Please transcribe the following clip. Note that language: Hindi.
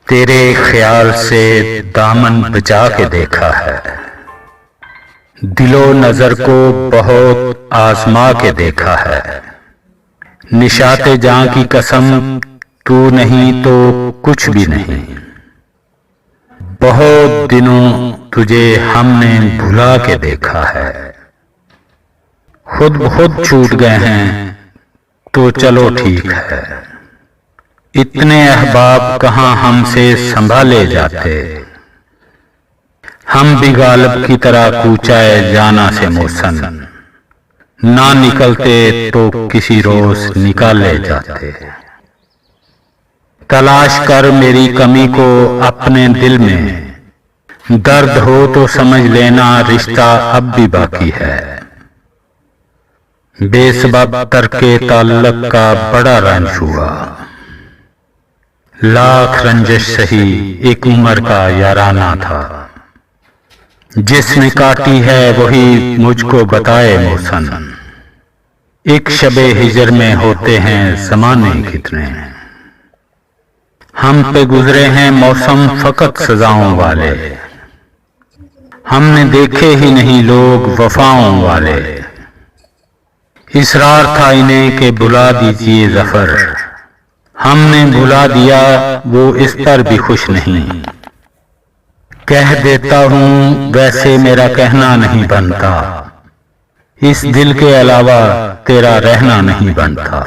तेरे ख्याल से दामन बचा के देखा है, दिलो नजर को बहुत आजमा के देखा है। निशाते जां की कसम तू नहीं तो कुछ भी नहीं। बहुत दिनों तुझे हमने भुला के देखा है। खुद छूट गए हैं तो चलो ठीक है। इतने अहबाब कहां हमसे संभाले जाते। हम भी गालिब की तरह कूचाए जाना से मोसन, ना निकलते तो किसी रोज निकाले जाते। तलाश कर मेरी कमी को अपने दिल में, दर्द हो तो समझ लेना रिश्ता अब भी बाकी है। बेसबब तरके ताल्लुक का बड़ा रंज हुआ, लाख रंजिश सही एक उम्र का याराना था। जिसने काटी है वही मुझको बताए मौसन, एक शबे हिजर में होते हैं ज़माने कितने। हम पे गुजरे हैं मौसम फकत सजाओं वाले, हमने देखे ही नहीं लोग वफाओं वाले। इसरार था इन्हें कि बुला दीजिए ज़फर, हमने भुला दिया वो इस पर भी खुश नहीं। कह देता हूं वैसे मेरा कहना नहीं बनता, इस दिल के अलावा तेरा रहना नहीं बनता।